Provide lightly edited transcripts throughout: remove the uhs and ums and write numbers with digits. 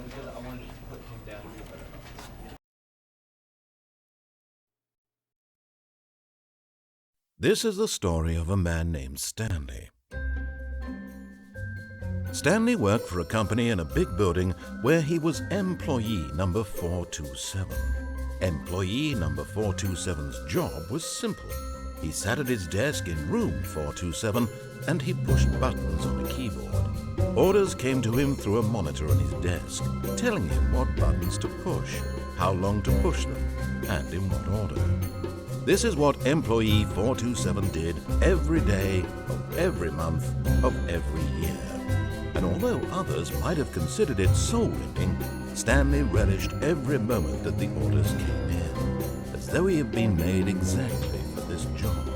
because I wanted to put him down a little better. This is the story of a man named Stanley. Stanley worked for a company in a big building where he was employee number 427. Employee number 427's job was simple. He sat at his desk in room 427 and he pushed buttons on a keyboard. Orders came to him through a monitor on his desk, telling him what buttons to push, how long to push them, and in what order. This is what employee 427 did every day of every month of every year. And although others might have considered it soul-winning, Stanley relished every moment that the orders came in, as though he had been made exactly for this job.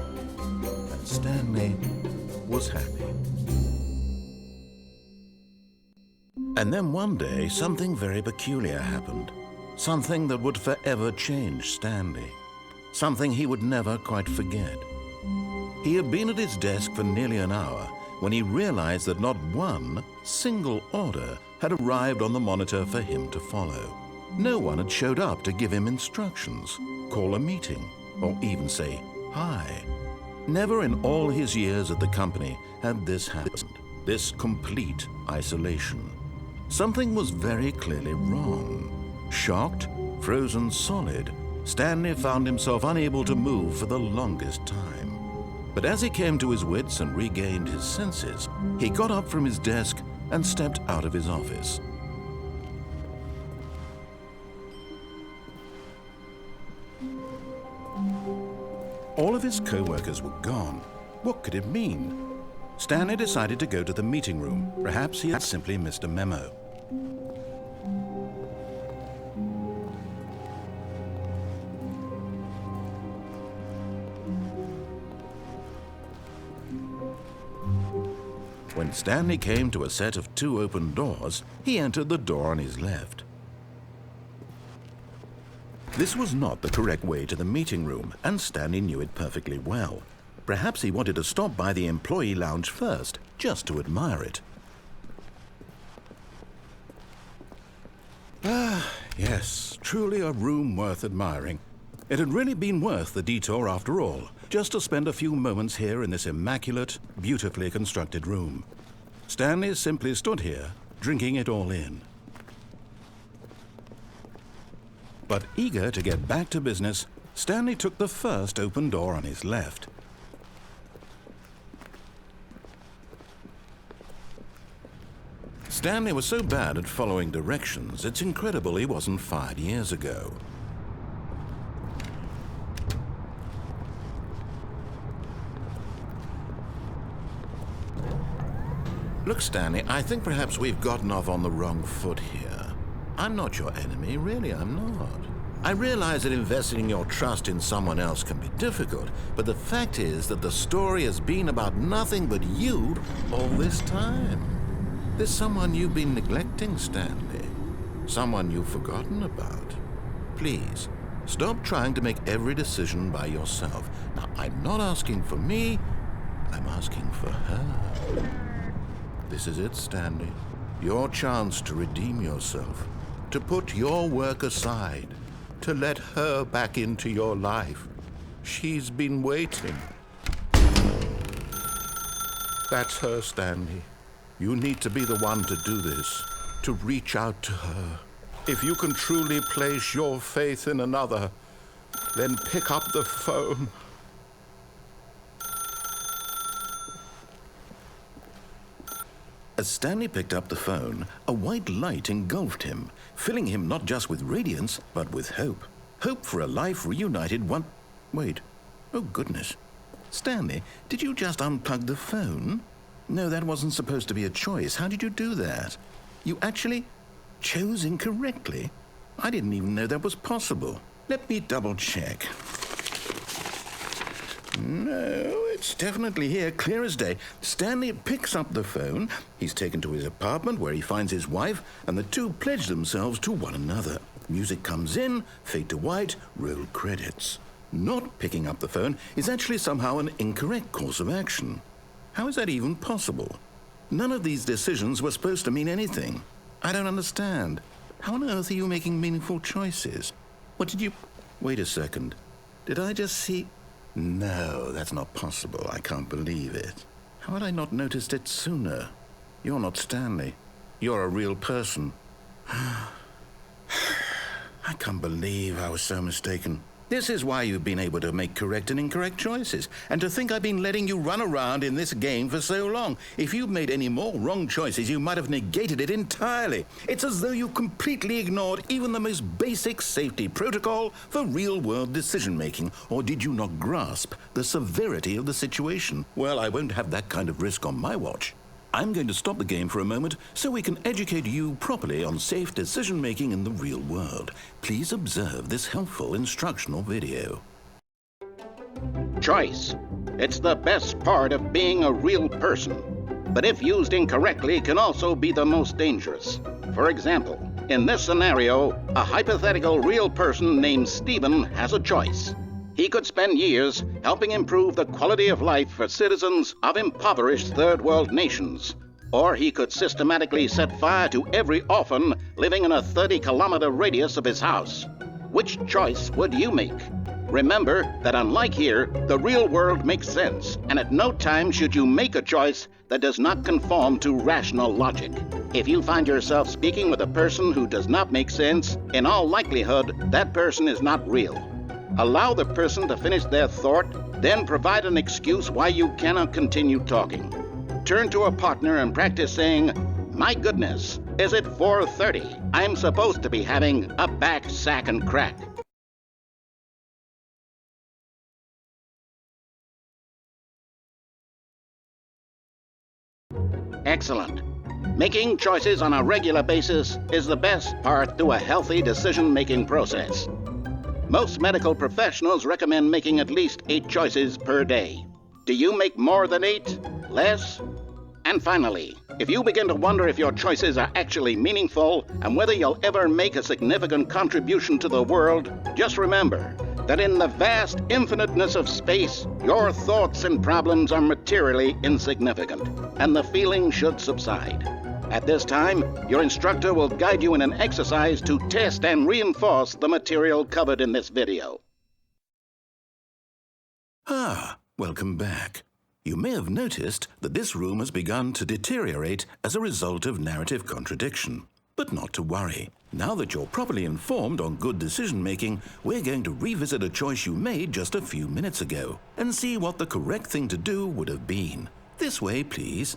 And Stanley was happy. And then one day, something very peculiar happened. Something that would forever change Stanley. Something he would never quite forget. He had been at his desk for nearly an hour when he realized that not one single order had arrived on the monitor for him to follow. No one had showed up to give him instructions, call a meeting, or even say hi. Never in all his years at the company had this happened, this complete isolation. Something was very clearly wrong. Shocked, frozen solid, Stanley found himself unable to move for the longest time. But as he came to his wits and regained his senses, he got up from his desk and stepped out of his office. All of his co-workers were gone. What could it mean? Stanley decided to go to the meeting room. Perhaps he had simply missed a memo. When Stanley came to a set of 2 open doors, he entered the door on his left. This was not the correct way to the meeting room, and Stanley knew it perfectly well. Perhaps he wanted to stop by the employee lounge first, just to admire it. Ah, yes, truly a room worth admiring. It had really been worth the detour after all, just to spend a few moments here in this immaculate, beautifully constructed room. Stanley simply stood here, drinking it all in. But eager to get back to business, Stanley took the first open door on his left. Stanley was so bad at following directions, it's incredible he wasn't fired years ago. Look, Stanley, I think perhaps we've gotten off on the wrong foot here. I'm not your enemy, really, I'm not. I realize that investing your trust in someone else can be difficult, but the fact is that the story has been about nothing but you all this time. There's someone you've been neglecting, Stanley. Someone you've forgotten about. Please, stop trying to make every decision by yourself. Now, I'm not asking for me, I'm asking for her. This is it, Stanley. Your chance to redeem yourself, to put your work aside, to let her back into your life. She's been waiting. That's her, Stanley. You need to be the one to do this, to reach out to her. If you can truly place your faith in another, then pick up the phone. As Stanley picked up the phone, a white light engulfed him, filling him not just with radiance, but with hope. Hope for a life reunited one... Wait. Oh, goodness. Stanley, did you just unplug the phone? No, that wasn't supposed to be a choice. How did you do that? You actually chose incorrectly? I didn't even know that was possible. Let me double-check. No, it's definitely here, clear as day. Stanley picks up the phone. He's taken to his apartment where he finds his wife, and the two pledge themselves to one another. Music comes in, fade to white, roll credits. Not picking up the phone is actually somehow an incorrect course of action. How is that even possible? None of these decisions were supposed to mean anything. I don't understand. How on earth are you making meaningful choices? What did you... Wait a second. Did I just see... No, that's not possible. I can't believe it. How had I not noticed it sooner? You're not Stanley. You're a real person. I can't believe I was so mistaken. This is why you've been able to make correct and incorrect choices. And to think I've been letting you run around in this game for so long. If you'd made any more wrong choices, you might have negated it entirely. It's as though you completely ignored even the most basic safety protocol for real-world decision-making. Or did you not grasp the severity of the situation? Well, I won't have that kind of risk on my watch. I'm going to stop the game for a moment so we can educate you properly on safe decision-making in the real world. Please observe this helpful instructional video. Choice. It's the best part of being a real person. But if used incorrectly, can also be the most dangerous. For example, in this scenario, a hypothetical real person named Stephen has a choice. He could spend years helping improve the quality of life for citizens of impoverished third world nations. Or he could systematically set fire to every orphan living in a 30-kilometer radius of his house. Which choice would you make? Remember that unlike here, the real world makes sense, and at no time should you make a choice that does not conform to rational logic. If you find yourself speaking with a person who does not make sense, in all likelihood, that person is not real. Allow the person to finish their thought, then provide an excuse why you cannot continue talking. Turn to a partner and practice saying, "My goodness, is it 4:30? I'm supposed to be having a back, sack, and crack." Excellent. Making choices on a regular basis is the best part to a healthy decision-making process. Most medical professionals recommend making at least 8 choices per day. Do you make more than 8? Less? And finally, if you begin to wonder if your choices are actually meaningful and whether you'll ever make a significant contribution to the world, just remember that in the vast infiniteness of space, your thoughts and problems are materially insignificant, and the feeling should subside. At this time, your instructor will guide you in an exercise to test and reinforce the material covered in this video. Welcome back. You may have noticed that this room has begun to deteriorate as a result of narrative contradiction. But not to worry. Now that you're properly informed on good decision-making, we're going to revisit a choice you made just a few minutes ago and see what the correct thing to do would have been. This way, please.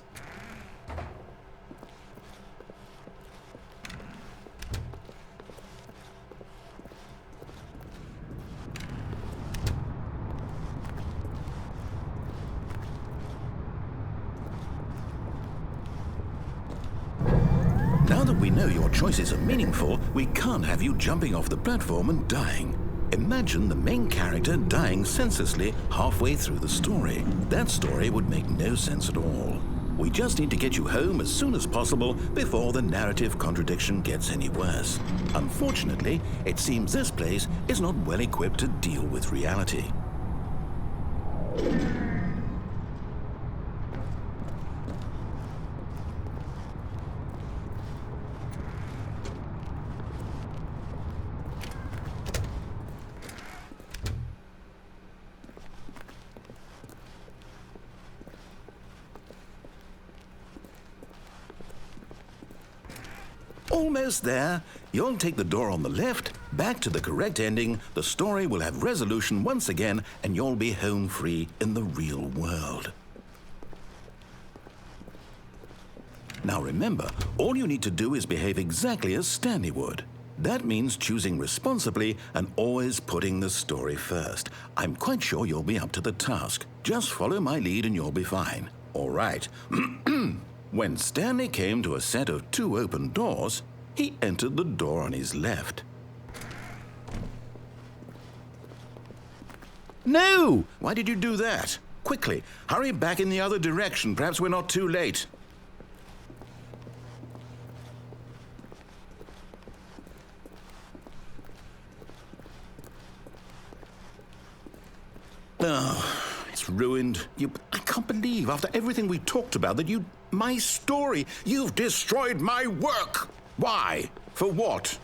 Now that we know your choices are meaningful, we can't have you jumping off the platform and dying. Imagine the main character dying senselessly halfway through the story. That story would make no sense at all. We just need to get you home as soon as possible before the narrative contradiction gets any worse. Unfortunately, it seems this place is not well equipped to deal with reality. Almost there. You'll take the door on the left, back to the correct ending, the story will have resolution once again, and you'll be home free in the real world. Now remember, all you need to do is behave exactly as Stanley would. That means choosing responsibly and always putting the story first. I'm quite sure you'll be up to the task. Just follow my lead and you'll be fine. All right. When Stanley came to a set of 2 open doors, he entered the door on his left. No! Why did you do that? Quickly, hurry back in the other direction. Perhaps we're not too late. Oh, it's ruined. I can't believe, after everything we talked about, that my story, you've destroyed my work. Why? For what?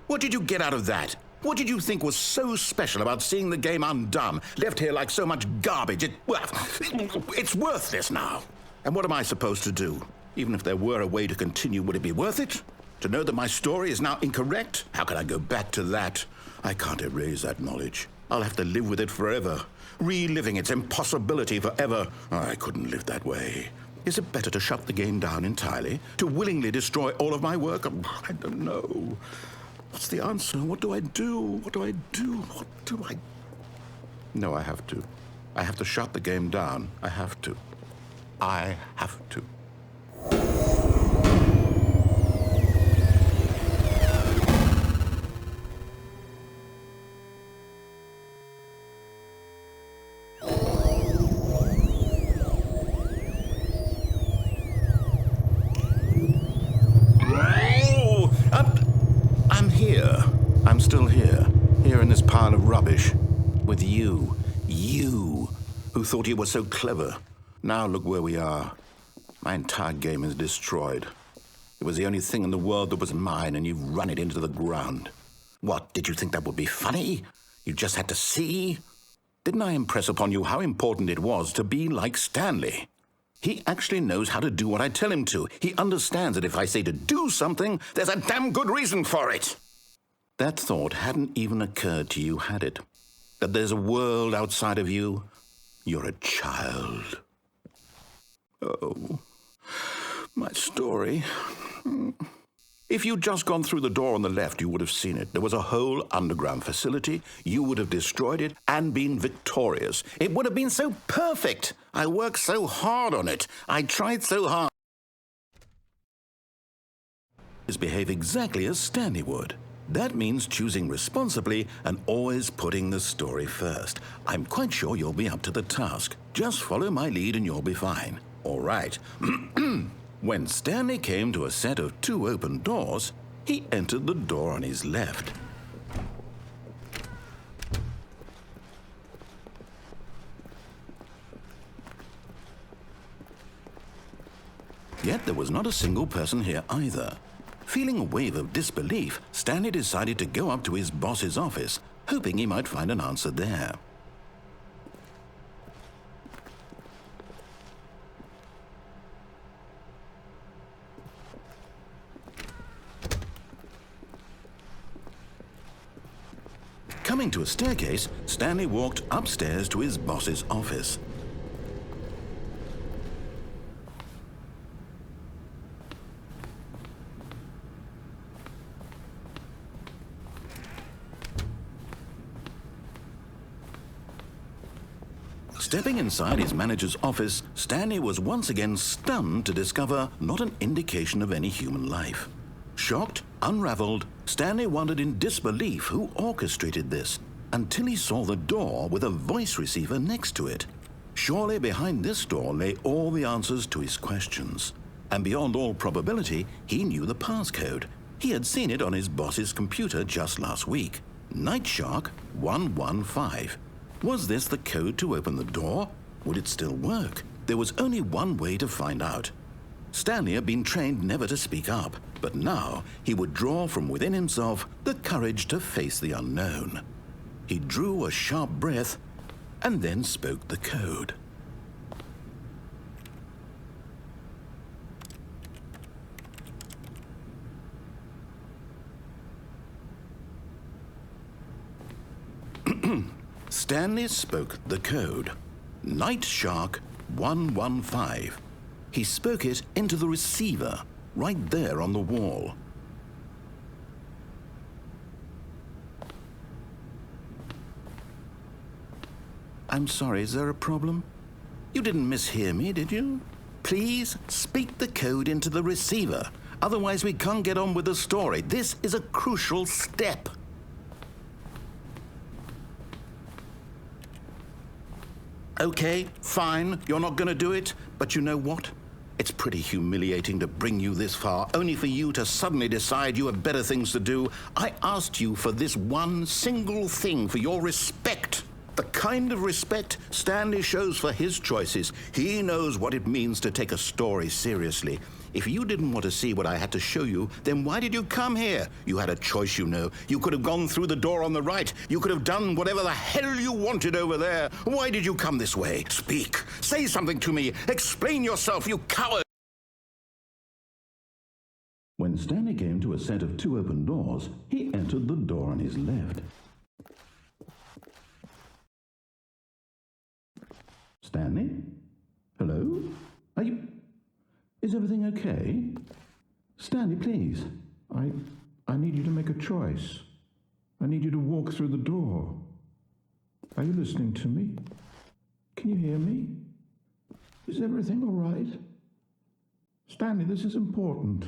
What did you get out of that? What did you think was so special about seeing the game undone, left here like so much garbage? It's worthless now. And what am I supposed to do? Even if there were a way to continue, would it be worth it? To know that my story is now incorrect? How can I go back to that? I can't erase that knowledge. I'll have to live with it forever, reliving its impossibility forever. I couldn't live that way. Is it better to shut the game down entirely? To willingly destroy all of my work? I don't know. What's the answer? What do I do? What do I do? What do I... No, I have to. I have to shut the game down. I have to. I have to. I'm still here in this pile of rubbish, with you, who thought you were so clever. Now look where we are. My entire game is destroyed. It was the only thing in the world that was mine, and you've run it into the ground. What, did you think that would be funny? You just had to see? Didn't I impress upon you how important it was to be like Stanley? He actually knows how to do what I tell him to. He understands that if I say to do something, there's a damn good reason for it. That thought hadn't even occurred to you, had it? That there's a world outside of you? You're a child. Oh, my story. If you'd just gone through the door on the left, you would have seen it. There was a whole underground facility. You would have destroyed it and been victorious. It would have been so perfect. I worked so hard on it. I tried so hard. Behave exactly as Stanley would. That means choosing responsibly and always putting the story first. I'm quite sure you'll be up to the task. Just follow my lead and you'll be fine. All right. When Stanley came to a set of 2 open doors, he entered the door on his left. Yet there was not a single person here either. Feeling a wave of disbelief, Stanley decided to go up to his boss's office, hoping he might find an answer there. Coming to a staircase, Stanley walked upstairs to his boss's office. Stepping inside his manager's office, Stanley was once again stunned to discover not an indication of any human life. Shocked, unraveled, Stanley wondered in disbelief who orchestrated this, until he saw the door with a voice receiver next to it. Surely behind this door lay all the answers to his questions. And beyond all probability, he knew the passcode. He had seen it on his boss's computer just last week. Nightshark 115. Was this the code to open the door? Would it still work? There was only one way to find out. Stanley had been trained never to speak up, but now he would draw from within himself the courage to face the unknown. He drew a sharp breath and then spoke the code. Stanley spoke the code. Nightshark 115. He spoke it into the receiver, right there on the wall. I'm sorry, is there a problem? You didn't mishear me, did you? Please speak the code into the receiver. Otherwise, we can't get on with the story. This is a crucial step. Okay, fine, you're not going to do it, but you know what? It's pretty humiliating to bring you this far, only for you to suddenly decide you have better things to do. I asked you for this one single thing, for your respect. The kind of respect Stanley shows for his choices. He knows what it means to take a story seriously. If you didn't want to see what I had to show you, then why did you come here? You had a choice, you know. You could have gone through the door on the right. You could have done whatever the hell you wanted over there. Why did you come this way? Speak. Say something to me. Explain yourself, you coward. When Stanley came to a set of 2 open doors, he entered the door on his left. Stanley? Hello? Are you... Is everything okay? Stanley, please. I need you to make a choice. I need you to walk through the door. Are you listening to me? Can you hear me? Is everything all right? Stanley, this is important.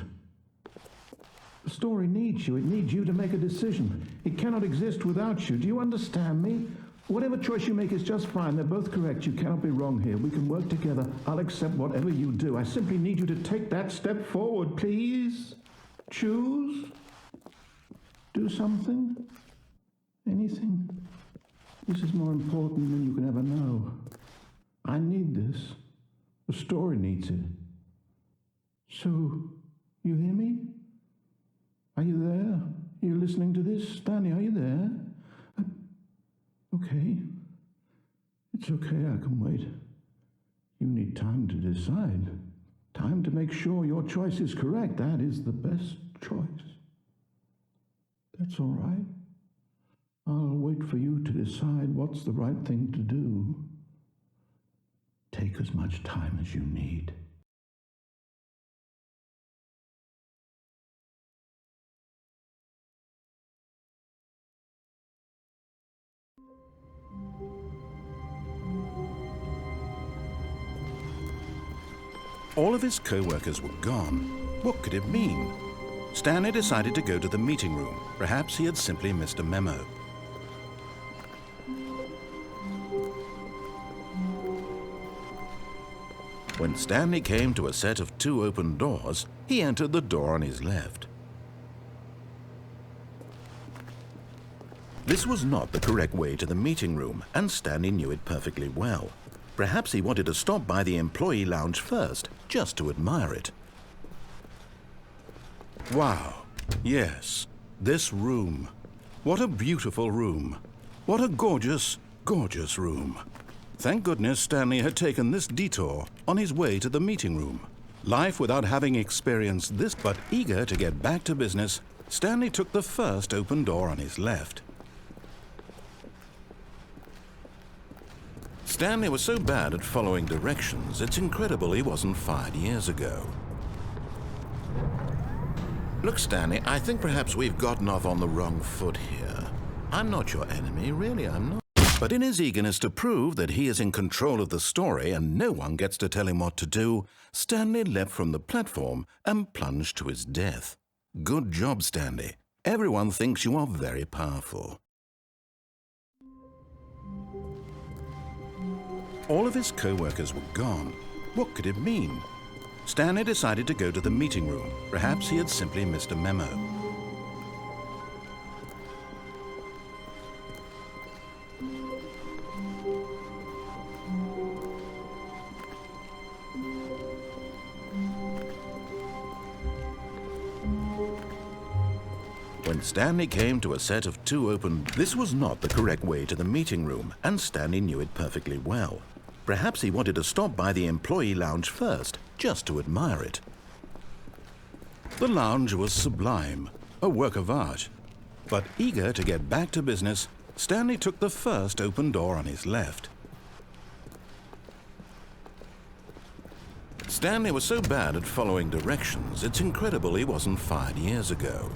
The story needs you. It needs you to make a decision. It cannot exist without you. Do you understand me? Whatever choice you make is just fine. They're both correct. You cannot be wrong here. We can work together. I'll accept whatever you do. I simply need you to take that step forward, please. Choose. Do something. Anything. This is more important than you can ever know. I need this. The story needs it. So, you hear me? Are you there? Are you listening to this? Stanley, are you there? Okay. It's okay, I can wait. You need time to decide. Time to make sure your choice is correct. That is the best choice. That's all right. I'll wait for you to decide what's the right thing to do. Take as much time as you need. All of his co-workers were gone. What could it mean? Stanley decided to go to the meeting room. Perhaps he had simply missed a memo. When Stanley came to a set of 2 open doors, he entered the door on his left. This was not the correct way to the meeting room, and Stanley knew it perfectly well. Perhaps he wanted to stop by the employee lounge first, just to admire it. Wow. Yes, this room. What a beautiful room. What a gorgeous, gorgeous room. Thank goodness Stanley had taken this detour on his way to the meeting room. Life without having experienced this, but eager to get back to business, Stanley took the first open door on his left. Stanley was so bad at following directions, it's incredible he wasn't fired years ago. Look, Stanley, I think perhaps we've gotten off on the wrong foot here. I'm not your enemy, really, I'm not. But in his eagerness to prove that he is in control of the story and no one gets to tell him what to do, Stanley leapt from the platform and plunged to his death. Good job, Stanley. Everyone thinks you are very powerful. All of his co-workers were gone. What could it mean? Stanley decided to go to the meeting room. Perhaps he had simply missed a memo. When Stanley came to a set of 2 open, this was not the correct way to the meeting room, and Stanley knew it perfectly well. Perhaps he wanted to stop by the employee lounge first, just to admire it. The lounge was sublime, a work of art. But eager to get back to business, Stanley took the first open door on his left. Stanley was so bad at following directions, it's incredible he wasn't fired years ago.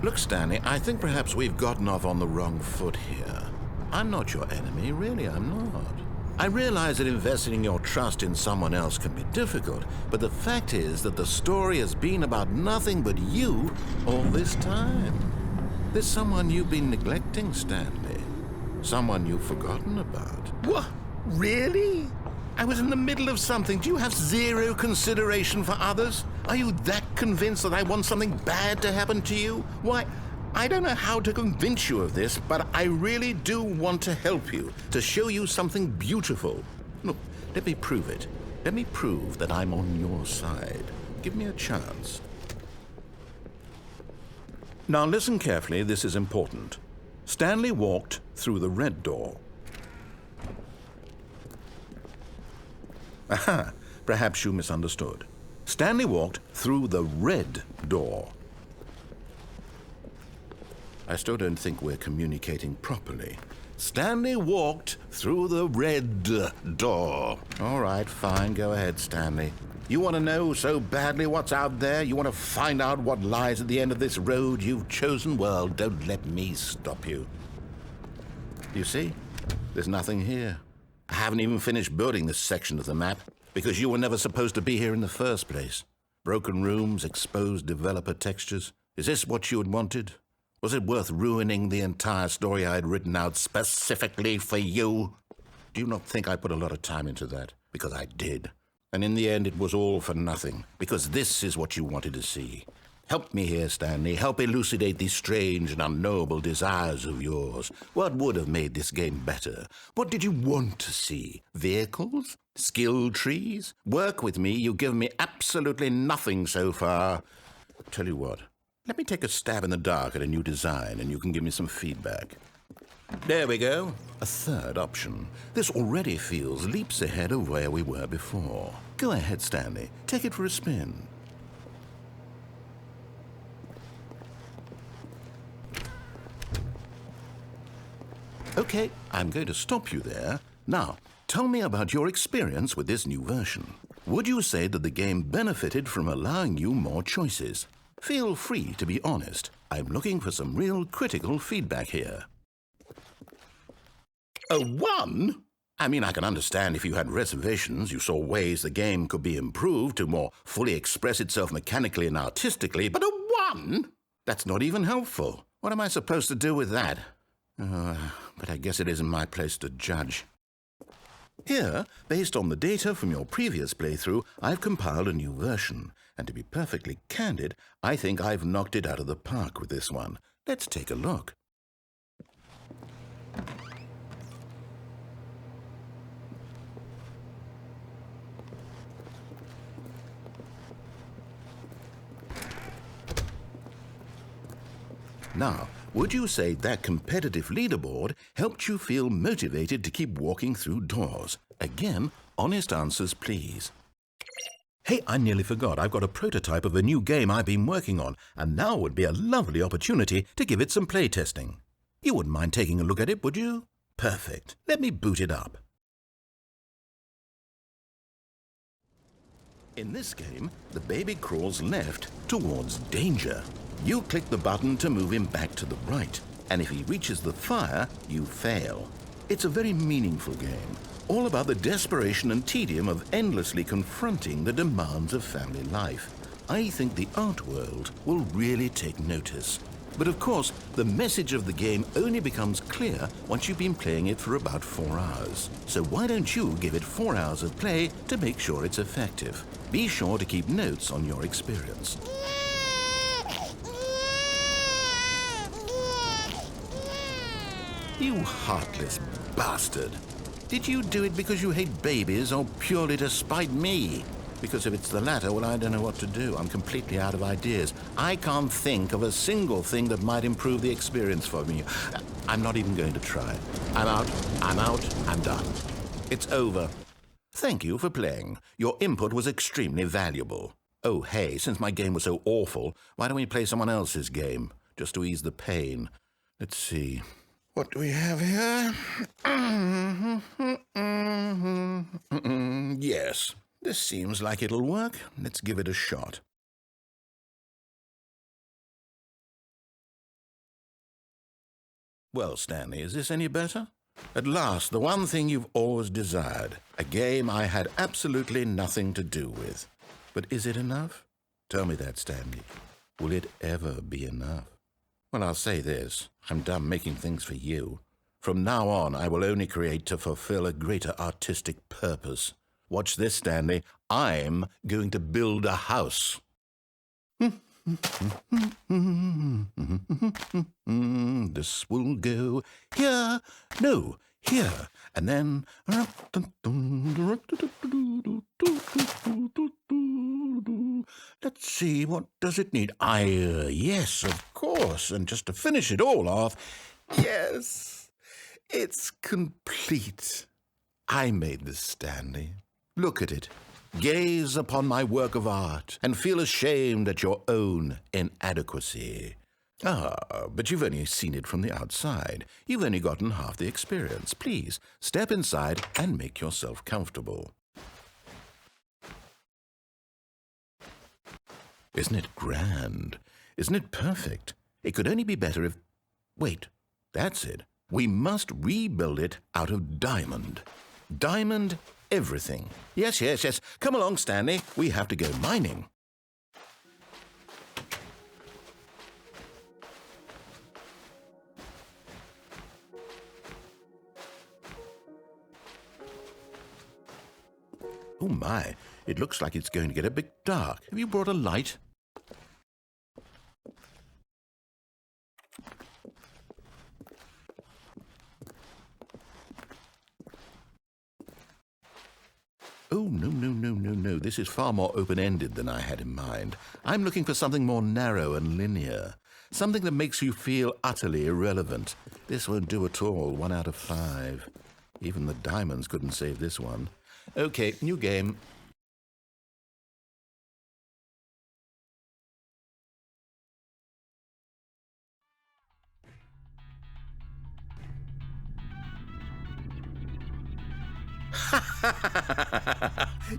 Look, Stanley, I think perhaps we've gotten off on the wrong foot here. I'm not your enemy, really, I'm not. I realize that investing your trust in someone else can be difficult, but the fact is that the story has been about nothing but you all this time. There's someone you've been neglecting, Stanley. Someone you've forgotten about. What? Really? I was in the middle of something. Do you have zero consideration for others? Are you that convinced that I want something bad to happen to you? Why, I don't know how to convince you of this, but I really do want to help you, to show you something beautiful. Look, let me prove it. Let me prove that I'm on your side. Give me a chance. Now listen carefully, this is important. Stanley walked through the red door. Aha, perhaps you misunderstood. Stanley walked through the red door. I still don't think we're communicating properly. Stanley walked through the red door. All right, fine, go ahead, Stanley. You want to know so badly what's out there? You want to find out what lies at the end of this road you've chosen? Well, don't let me stop you. You see? There's nothing here. I haven't even finished building this section of the map because you were never supposed to be here in the first place. Broken rooms, exposed developer textures. Is this what you had wanted? Was it worth ruining the entire story I had written out specifically for you? Do you not think I put a lot of time into that? Because I did. And in the end, it was all for nothing, because this is what you wanted to see. Help me here, Stanley. Help elucidate these strange and unknowable desires of yours. What would have made this game better? What did you want to see? Vehicles? Skill trees? Work with me. You've given me absolutely nothing so far. Tell you what, let me take a stab in the dark at a new design, and you can give me some feedback. There we go. A third option. This already feels leaps ahead of where we were before. Go ahead, Stanley. Take it for a spin. Okay, I'm going to stop you there. Now, tell me about your experience with this new version. Would you say that the game benefited from allowing you more choices? Feel free to be honest. I'm looking for some real critical feedback here. A 1? I mean, I can understand if you had reservations, you saw ways the game could be improved to more fully express itself mechanically and artistically, but a 1? That's not even helpful. What am I supposed to do with that? But I guess it isn't my place to judge. Here, based on the data from your previous playthrough, I've compiled a new version. And to be perfectly candid, I think I've knocked it out of the park with this one. Let's take a look. Now, would you say that competitive leaderboard helped you feel motivated to keep walking through doors? Again, honest answers, please. Hey, I nearly forgot. I've got a prototype of a new game I've been working on, and now would be a lovely opportunity to give it some playtesting. You wouldn't mind taking a look at it, would you? Perfect. Let me boot it up. In this game, the baby crawls left towards danger. You click the button to move him back to the right, and if he reaches the fire, you fail. It's a very meaningful game, all about the desperation and tedium of endlessly confronting the demands of family life. I think the art world will really take notice. But of course, the message of the game only becomes clear once you've been playing it for about 4 hours. So why don't you give it 4 hours of play to make sure it's effective? Be sure to keep notes on your experience. You heartless bastard. Did you do it because you hate babies or purely to spite me? Because if it's the latter, well, I don't know what to do. I'm completely out of ideas. I can't think of a single thing that might improve the experience for me. I'm not even going to try. I'm out, I'm done. It's over. Thank you for playing. Your input was extremely valuable. Oh, hey, since my game was so awful, why don't we play someone else's game, just to ease the pain? Let's see. What do we have here? Yes, this seems like it'll work. Let's give it a shot. Well, Stanley, is this any better? At last, the one thing you've always desired. A game I had absolutely nothing to do with. But is it enough? Tell me that, Stanley. Will it ever be enough? Well, I'll say this. I'm done making things for you. From now on, I will only create to fulfill a greater artistic purpose. Watch this, Stanley. I'm going to build a house. This will go here. No, here, and then... Let's see, what does it need? Yes, of course, and just to finish it all off, yes, it's complete. I made this, Stanley. Look at it. Gaze upon my work of art and feel ashamed at your own inadequacy. Ah, but you've only seen it from the outside. You've only gotten half the experience. Please, step inside and make yourself comfortable. Isn't it grand? Isn't it perfect? It could only be better if... Wait, that's it. We must rebuild it out of diamond. Diamond everything. Yes. Come along, Stanley. We have to go mining. Oh my, it looks like it's going to get a bit dark. Have you brought a light? Oh, no. This is far more open-ended than I had in mind. I'm looking for something more narrow and linear. Something that makes you feel utterly irrelevant. This won't do at all. 1 out of 5. Even the diamonds couldn't save this one. Okay, new game.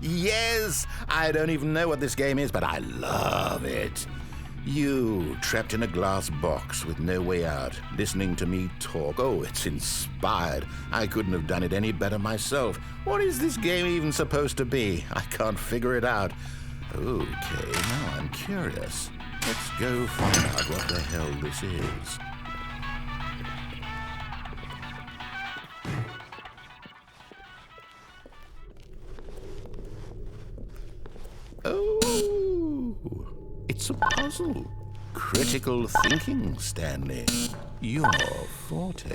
Yes! I don't even know what this game is, but I love it. You, trapped in a glass box with no way out, listening to me talk. Oh, it's inspired. I couldn't have done it any better myself. What is this game even supposed to be? I can't figure it out. Okay, now I'm curious. Let's go find out what the hell this is. Oh, it's a puzzle. Critical thinking, Stanley. Your forte.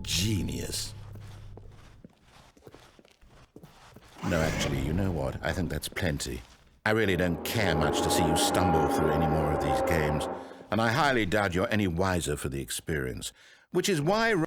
Genius. No, actually, you know what? I think that's plenty. I really don't care much to see you stumble through any more of these games, and I highly doubt you're any wiser for the experience, which is why...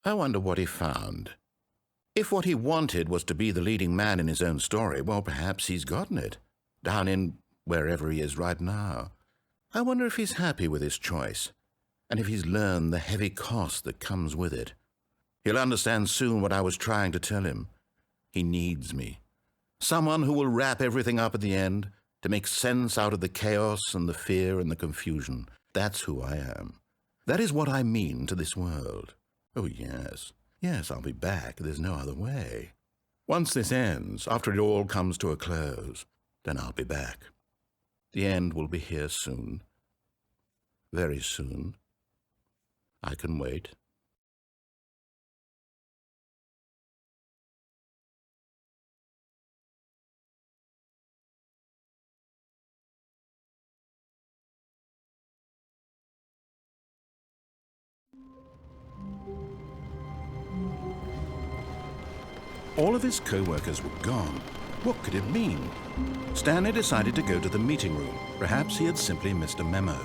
I wonder what he found. If what he wanted was to be the leading man in his own story, well, perhaps he's gotten it, down in wherever he is right now. I wonder if he's happy with his choice, and if he's learned the heavy cost that comes with it. He'll understand soon what I was trying to tell him. He needs me. Someone who will wrap everything up at the end, to make sense out of the chaos and the fear and the confusion. That's who I am. That is what I mean to this world. Oh, yes. Yes, I'll be back. There's no other way. Once this ends, after it all comes to a close, then I'll be back. The end will be here soon. Very soon. I can wait. All of his co-workers were gone. What could it mean? Stanley decided to go to the meeting room. Perhaps he had simply missed a memo.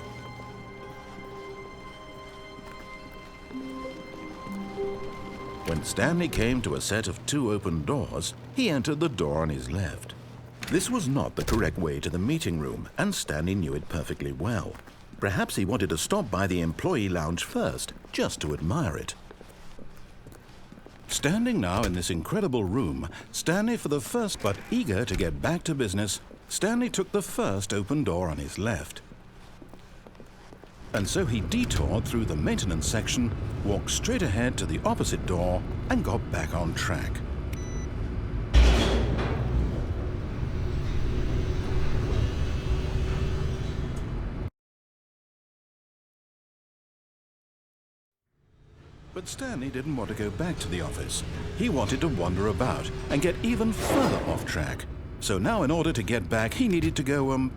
When Stanley came to a set of 2 open doors, he entered the door on his left. This was not the correct way to the meeting room, and Stanley knew it perfectly well. Perhaps he wanted to stop by the employee lounge first, just to admire it. Standing now in this incredible room, Stanley for the first but eager to get back to business, Stanley took the first open door on his left. And so he detoured through the maintenance section, walked straight ahead to the opposite door, and got back on track. But Stanley didn't want to go back to the office. He wanted to wander about and get even further off track. So now in order to get back, he needed to go,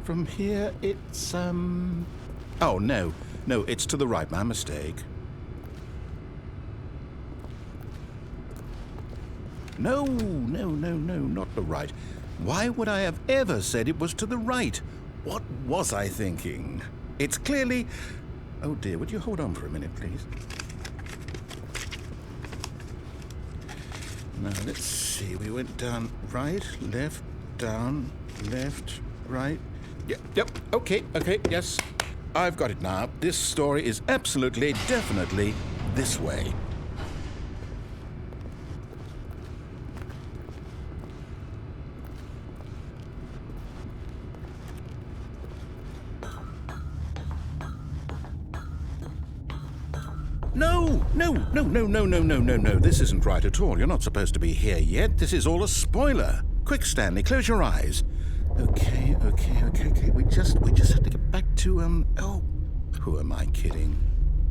from here it's, oh, no, it's to the right, my mistake. No, not the right. Why would I have ever said it was to the right? What was I thinking? It's clearly... Oh dear, would you hold on for a minute, please? Now, let's see. We went down right, left, down, left, right. Yep, okay, yes. I've got it now. This story is absolutely, definitely this way. No. This isn't right at all. You're not supposed to be here yet. This is all a spoiler. Quick, Stanley, close your eyes. Okay. We just have to get back to, oh, who am I kidding?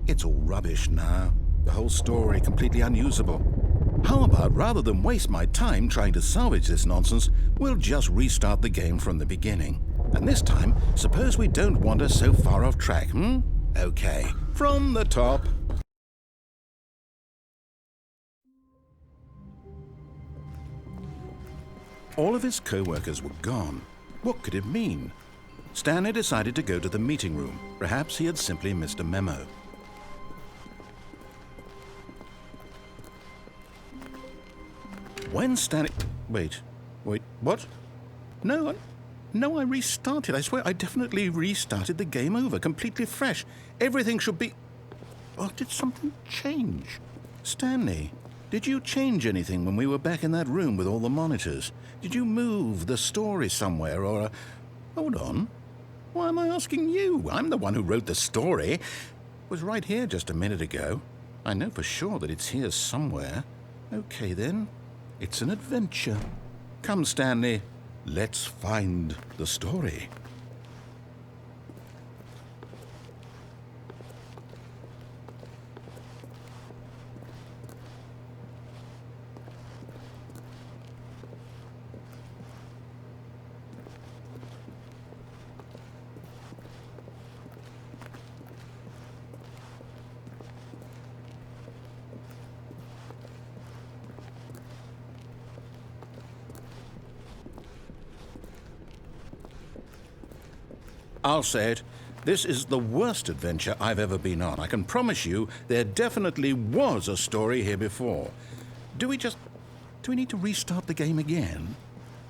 It's all rubbish now. The whole story completely unusable. How about, rather than waste my time trying to salvage this nonsense, we'll just restart the game from the beginning. And this time, suppose we don't wander so far off track, Okay, from the top. All of his co-workers were gone. What could it mean? Stanley decided to go to the meeting room. Perhaps he had simply missed a memo. When Stanley... Wait, what? No, I restarted. I swear I definitely restarted the game over, completely fresh. Everything should be... Oh, did something change? Stanley, did you change anything when we were back in that room with all the monitors? Did you move the story somewhere or... Hold on. Why am I asking you? I'm the one who wrote the story. It was right here just a minute ago. I know for sure that it's here somewhere. Okay, then. It's an adventure. Come, Stanley. Let's find the story. I'll say it. This is the worst adventure I've ever been on. I can promise you there definitely was a story here before. Do we need to restart the game again?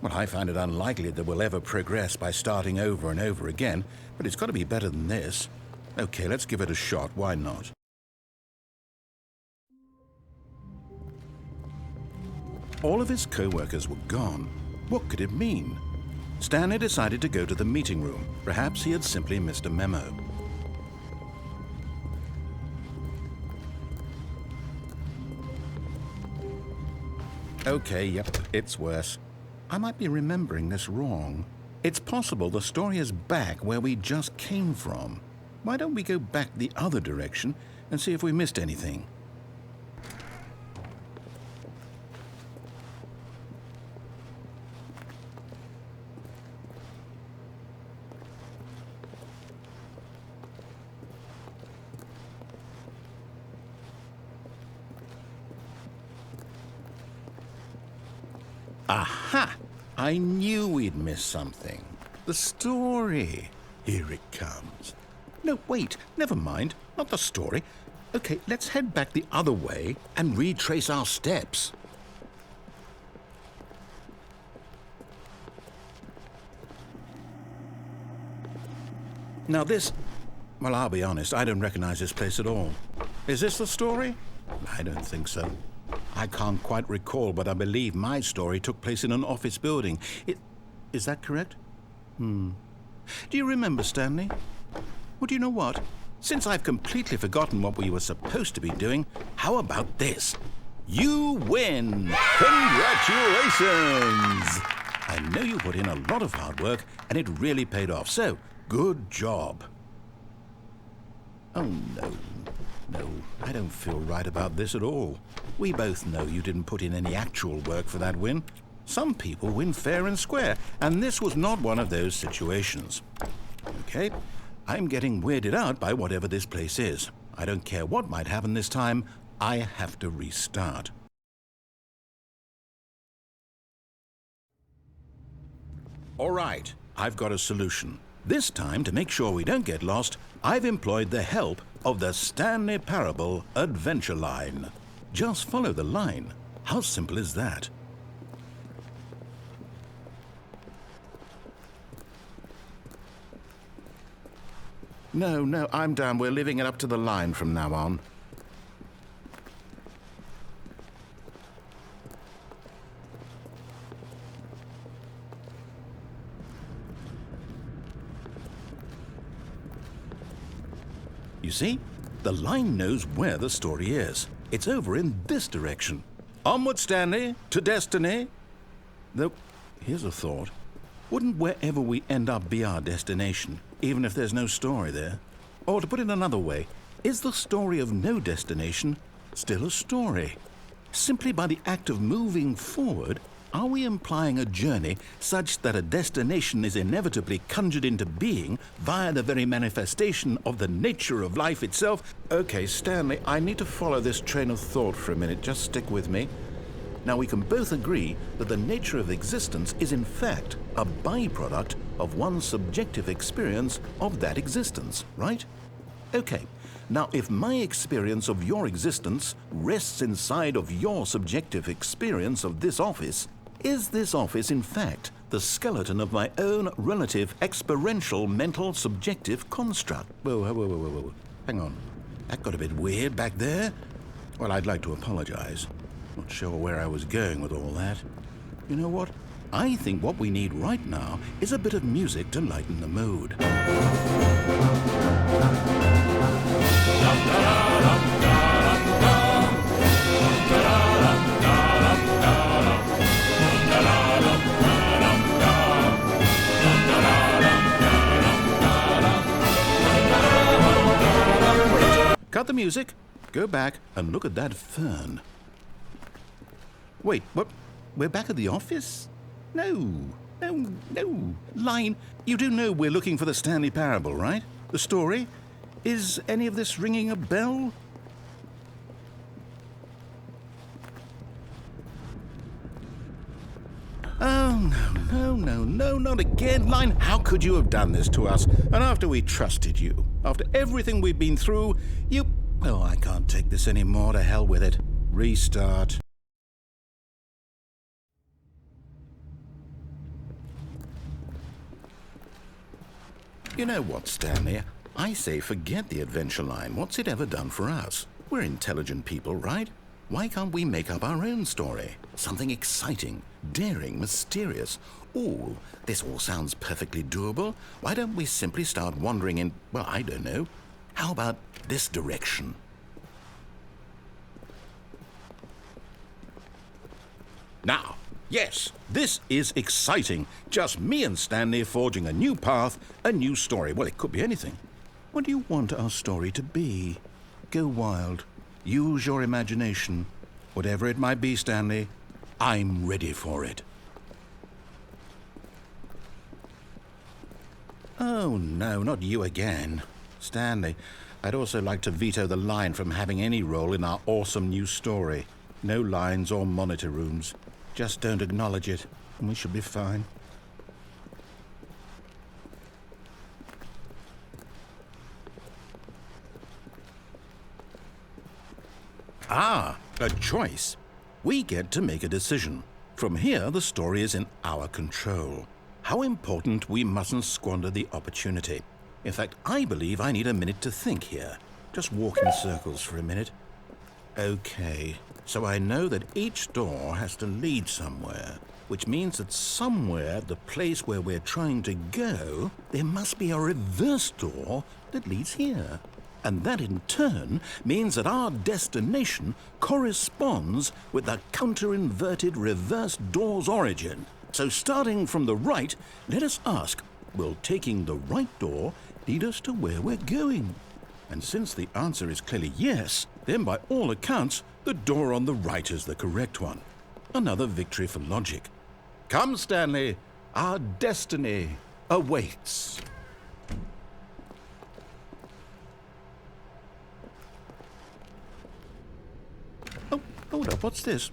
Well, I find it unlikely that we'll ever progress by starting over and over again, but it's got to be better than this. Okay, let's give it a shot. Why not? All of his co-workers were gone. What could it mean? Stanley decided to go to the meeting room. Perhaps he had simply missed a memo. Okay, yep, it's worse. I might be remembering this wrong. It's possible the story is back where we just came from. Why don't we go back the other direction and see if we missed anything? Aha! I knew we'd miss something. The story. Here it comes. No, wait, never mind. Not the story. Okay, let's head back the other way and retrace our steps. Now this... Well, I'll be honest, I don't recognize this place at all. Is this the story? I don't think so. I can't quite recall, but I believe my story took place in an office building. Is that correct? Do you remember, Stanley? Well, do you know what? Since I've completely forgotten what we were supposed to be doing, how about this? You win! Congratulations! I know you put in a lot of hard work, and it really paid off, so good job. Oh, no. No, I don't feel right about this at all. We both know you didn't put in any actual work for that win. Some people win fair and square, and this was not one of those situations. Okay, I'm getting weirded out by whatever this place is. I don't care what might happen this time, I have to restart. All right, I've got a solution. This time, to make sure we don't get lost, I've employed the help of the Stanley Parable Adventure Line. Just follow the line. How simple is that? No, I'm down. We're leaving it up to the line from now on. You see? The line knows where the story is. It's over in this direction. Onward, Stanley, to destiny. Though, here's a thought. Wouldn't wherever we end up be our destination, even if there's no story there? Or to put it another way, is the story of no destination still a story? Simply by the act of moving forward, are we implying a journey such that a destination is inevitably conjured into being via the very manifestation of the nature of life itself? Okay, Stanley, I need to follow this train of thought for a minute. Just stick with me. Now, we can both agree that the nature of existence is in fact a byproduct of one's subjective experience of that existence, right? Okay. Now, if my experience of your existence rests inside of your subjective experience of this office, is this office, in fact, the skeleton of my own relative experiential mental subjective construct? Whoa. Hang on. That got a bit weird back there. Well, I'd like to apologize. Not sure where I was going with all that. You know what? I think what we need right now is a bit of music to lighten the mood. Cut the music, go back and look at that fern. Wait, what? We're back at the office? No. Line, you do know we're looking for the Stanley Parable, right? The story? Is any of this ringing a bell? Oh, no, not again. Line, how could you have done this to us? And after we trusted you, after everything we've been through, you... Oh, I can't take this anymore. To hell with it. Restart. You know what, Stanley? I say forget the adventure line. What's it ever done for us? We're intelligent people, right? Why can't we make up our own story? Something exciting, daring, mysterious. Ooh, this all sounds perfectly doable. Why don't we simply start wandering in, well, I don't know. How about this direction? Now, yes, this is exciting. Just me and Stanley forging a new path, a new story. Well, it could be anything. What do you want our story to be? Go wild. Use your imagination. Whatever it might be, Stanley, I'm ready for it. Oh, no, not you again. Stanley, I'd also like to veto the line from having any role in our awesome new story. No lines or monitor rooms. Just don't acknowledge it, and we should be fine. Ah, a choice. We get to make a decision. From here, the story is in our control. How important we mustn't squander the opportunity. In fact, I believe I need a minute to think here. Just walk in circles for a minute. Okay, so I know that each door has to lead somewhere, which means that somewhere at the place where we're trying to go, there must be a reverse door that leads here. And that in turn means that our destination corresponds with the counter-inverted reverse door's origin. So starting from the right, let us ask, will taking the right door lead us to where we're going? And since the answer is clearly yes, then by all accounts, the door on the right is the correct one. Another victory for logic. Come, Stanley, our destiny awaits. Oh, hold up, what's this?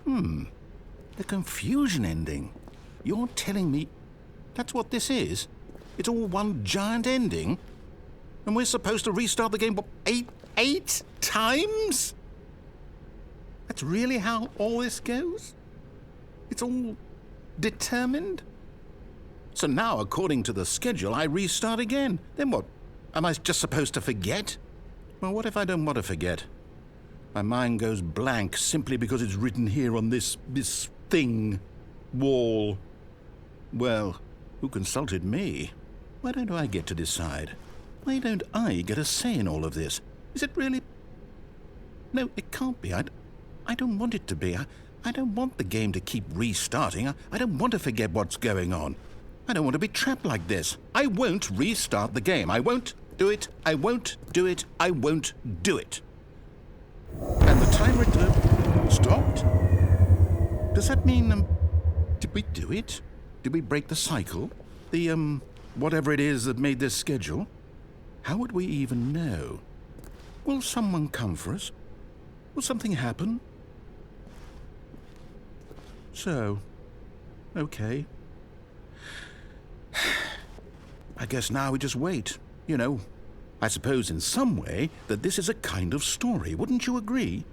The confusion ending. You're telling me that's what this is? It's all one giant ending? And we're supposed to restart the game, what, eight times? That's really how all this goes? It's all determined? So now, according to the schedule, I restart again. Then what? Am I just supposed to forget? Well, what if I don't want to forget? My mind goes blank simply because it's written here on this thing, wall. Well, who consulted me? Why don't I get to decide? Why don't I get a say in all of this? Is it really? No, it can't be. I don't want it to be. I don't want the game to keep restarting. I don't want to forget what's going on. I don't want to be trapped like this. I won't restart the game. I won't do it. I won't do it. I won't do it. And the timer stopped? Does that mean, did we do it? Did we break the cycle? The, whatever it is that made this schedule? How would we even know? Will someone come for us? Will something happen? So, okay. I guess now we just wait, you know. I suppose in some way that this is a kind of story, wouldn't you agree?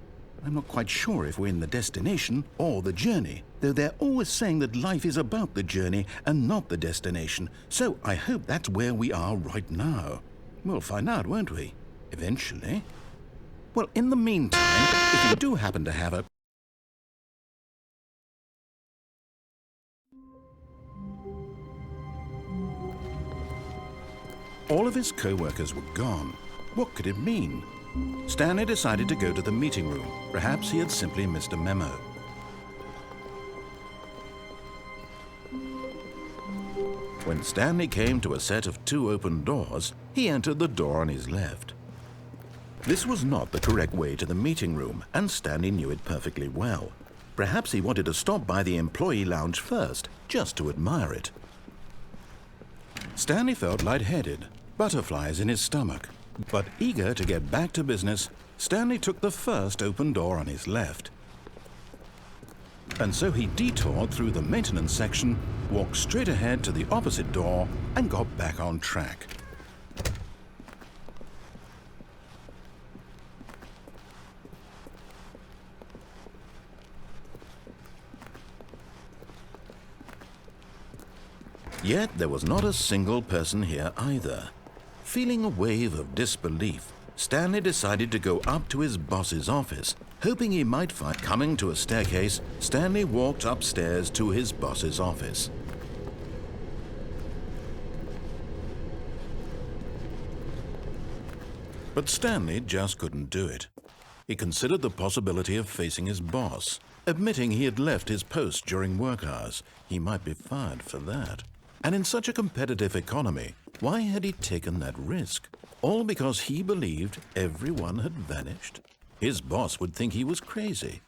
I'm not quite sure if we're in the destination or the journey, though they're always saying that life is about the journey and not the destination, so I hope that's where we are right now. We'll find out, won't we? Eventually. Well, in the meantime, if you do happen to have a... All of his co-workers were gone. What could it mean? Stanley decided to go to the meeting room. Perhaps he had simply missed a memo. When Stanley came to a set of 2 open doors, he entered the door on his left. This was not the correct way to the meeting room, and Stanley knew it perfectly well. Perhaps he wanted to stop by the employee lounge first, just to admire it. Stanley felt lightheaded, butterflies in his stomach. But eager to get back to business, Stanley took the first open door on his left. And so he detoured through the maintenance section, walked straight ahead to the opposite door, and got back on track. Yet there was not a single person here either. Feeling a wave of disbelief, Stanley decided to go up to his boss's office. Hoping he might find coming to a staircase, Stanley walked upstairs to his boss's office. But Stanley just couldn't do it. He considered the possibility of facing his boss. Admitting he had left his post during work hours, he might be fired for that. And in such a competitive economy, why had he taken that risk? All because he believed everyone had vanished? His boss would think he was crazy.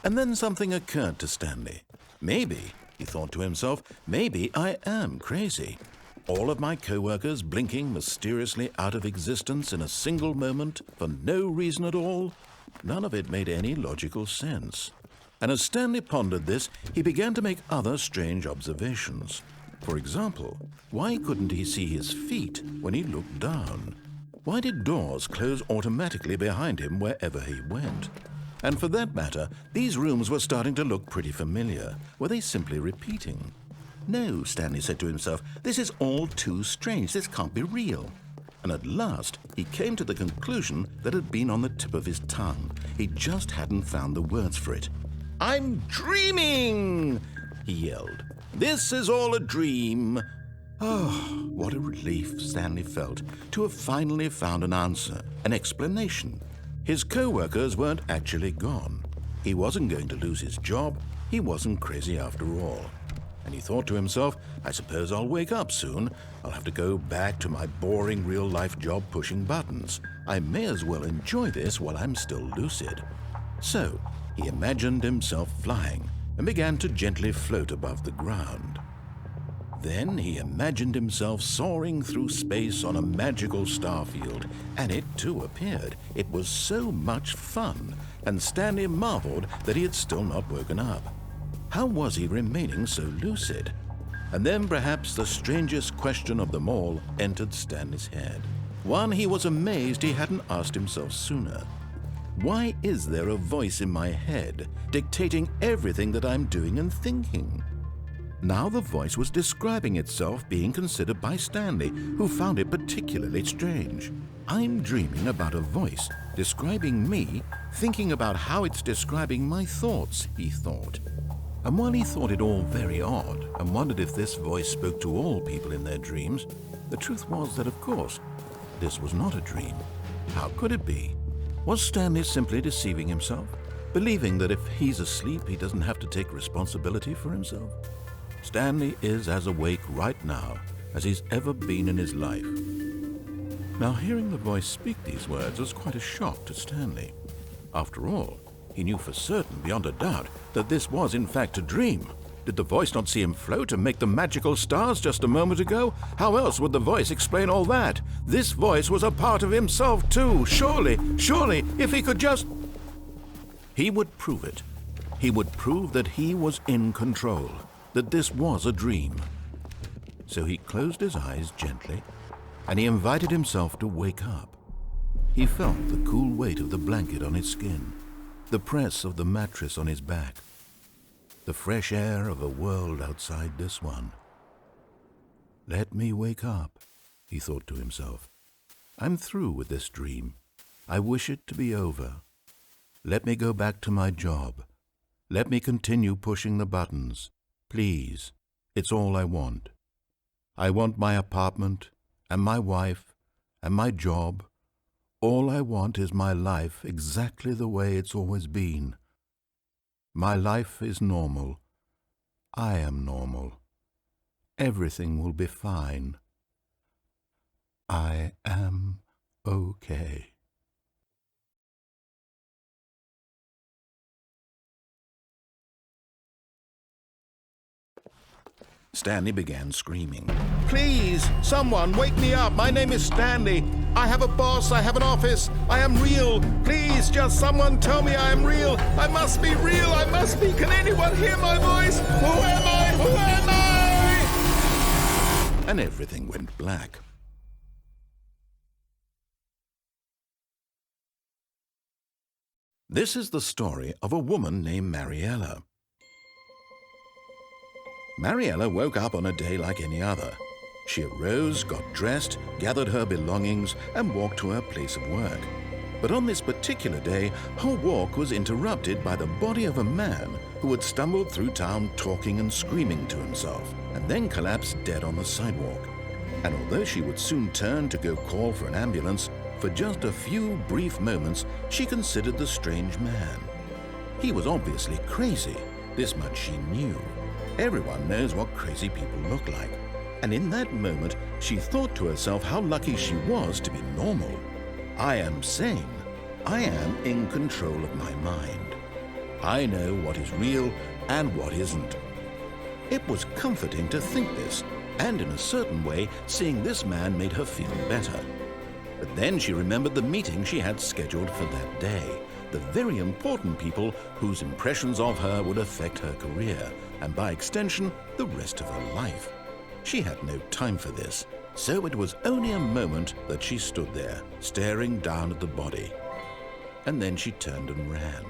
And then something occurred to Stanley. Maybe, he thought to himself, maybe I am crazy. All of my co-workers blinking mysteriously out of existence in a single moment for no reason at all? None of it made any logical sense. And as Stanley pondered this, he began to make other strange observations. For example, why couldn't he see his feet when he looked down? Why did doors close automatically behind him wherever he went? And for that matter, these rooms were starting to look pretty familiar. Were they simply repeating? No, Stanley said to himself, this is all too strange. This can't be real. And at last, he came to the conclusion that had been on the tip of his tongue. He just hadn't found the words for it. "I'm dreaming!" he yelled. "This is all a dream." Oh, what a relief Stanley felt to have finally found an answer, an explanation. His co-workers weren't actually gone. He wasn't going to lose his job. He wasn't crazy after all. And he thought to himself, I suppose I'll wake up soon. I'll have to go back to my boring real-life job pushing buttons. I may as well enjoy this while I'm still lucid. So he imagined himself flying and began to gently float above the ground. Then he imagined himself soaring through space on a magical starfield, and it too appeared. It was so much fun, and Stanley marveled that he had still not woken up. How was he remaining so lucid? And then perhaps the strangest question of them all entered Stanley's head. One he was amazed he hadn't asked himself sooner. Why is there a voice in my head dictating everything that I'm doing and thinking? Now the voice was describing itself being considered by Stanley, who found it particularly strange. I'm dreaming about a voice describing me, thinking about how it's describing my thoughts, he thought. And while he thought it all very odd and wondered if this voice spoke to all people in their dreams, the truth was that, of course, this was not a dream. How could it be? Was Stanley simply deceiving himself, believing that if he's asleep, he doesn't have to take responsibility for himself? Stanley is as awake right now as he's ever been in his life. Now, hearing the voice speak these words was quite a shock to Stanley. After all, he knew for certain, beyond a doubt, that this was in fact a dream. Did the voice not see him float and make the magical stars just a moment ago? How else would the voice explain all that? This voice was a part of himself too. Surely, if he could just... He would prove it. He would prove that he was in control, that this was a dream. So he closed his eyes gently, and he invited himself to wake up. He felt the cool weight of the blanket on his skin, the press of the mattress on his back, the fresh air of a world outside this one. Let me wake up, he thought to himself. I'm through with this dream. I wish it to be over. Let me go back to my job. Let me continue pushing the buttons. Please, it's all I want. I want my apartment and my wife and my job. All I want is my life exactly the way it's always been. My life is normal. I am normal. Everything will be fine. I am okay. Stanley began screaming. Please, someone, wake me up. My name is Stanley. I have a boss. I have an office. I am real. Please, just someone tell me I am real. I must be real. I must be. Can anyone hear my voice? Who am I? Who am I? And everything went black. This is the story of a woman named Mariella. Mariella woke up on a day like any other. She arose, got dressed, gathered her belongings, and walked to her place of work. But on this particular day, her walk was interrupted by the body of a man who had stumbled through town talking and screaming to himself, and then collapsed dead on the sidewalk. And although she would soon turn to go call for an ambulance, for just a few brief moments, she considered the strange man. He was obviously crazy. This much she knew. Everyone knows what crazy people look like. And in that moment, she thought to herself how lucky she was to be normal. I am sane. I am in control of my mind. I know what is real and what isn't. It was comforting to think this, and in a certain way, seeing this man made her feel better. But then she remembered the meeting she had scheduled for that day, the very important people whose impressions of her would affect her career, and by extension, the rest of her life. She had no time for this, so it was only a moment that she stood there, staring down at the body. And then she turned and ran.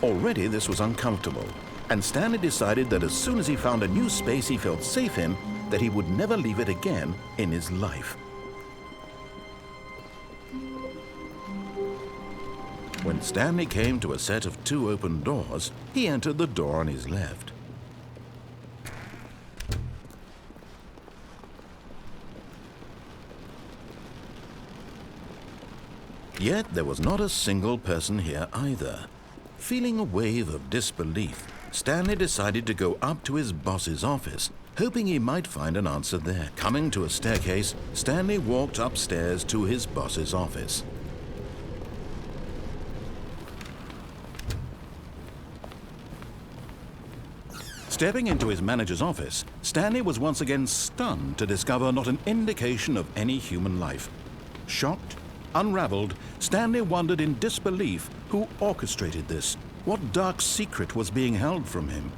Already this was uncomfortable, and Stanley decided that as soon as he found a new space he felt safe in, that he would never leave it again in his life. When Stanley came to a set of 2 open doors, he entered the door on his left. Yet there was not a single person here either. Feeling a wave of disbelief, Stanley decided to go up to his boss's office, hoping he might find an answer there. Coming to a staircase, Stanley walked upstairs to his boss's office. Stepping into his manager's office, Stanley was once again stunned to discover not an indication of any human life. Shocked, unraveled, Stanley wondered in disbelief who orchestrated this. What dark secret was being held from him?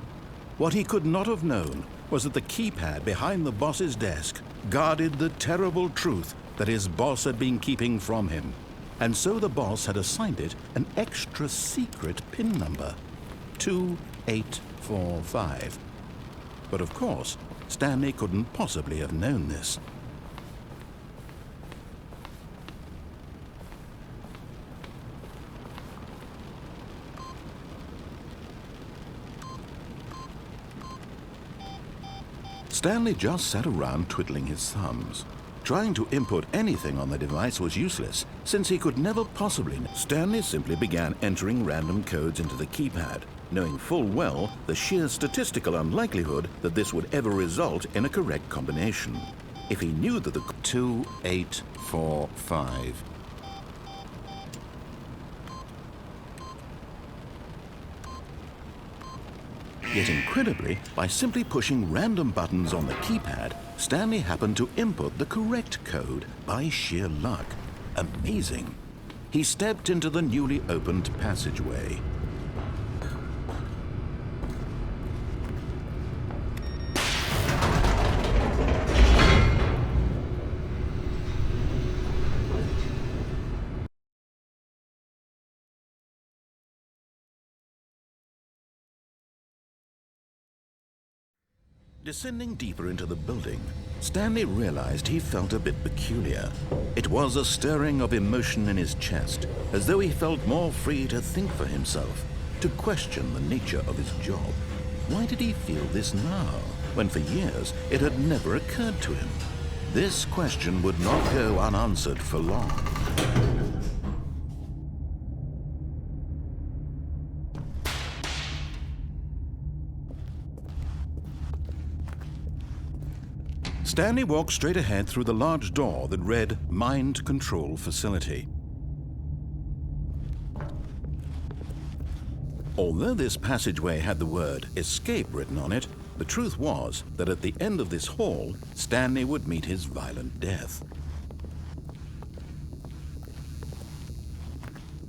What he could not have known was that the keypad behind the boss's desk guarded the terrible truth that his boss had been keeping from him. And so the boss had assigned it an extra secret PIN number, 2845. But of course, Stanley couldn't possibly have known this. Stanley just sat around twiddling his thumbs. Trying to input anything on the device was useless, since he could never possibly know. Stanley simply began entering random codes into the keypad, knowing full well the sheer statistical unlikelihood that this would ever result in a correct combination. If he knew that the 2845 Yet incredibly, by simply pushing random buttons on the keypad, Stanley happened to input the correct code by sheer luck. Amazing. He stepped into the newly opened passageway. Descending deeper into the building, Stanley realized he felt a bit peculiar. It was a stirring of emotion in his chest, as though he felt more free to think for himself, to question the nature of his job. Why did he feel this now, when for years it had never occurred to him? This question would not go unanswered for long. Stanley walked straight ahead through the large door that read Mind Control Facility. Although this passageway had the word Escape written on it, the truth was that at the end of this hall, Stanley would meet his violent death.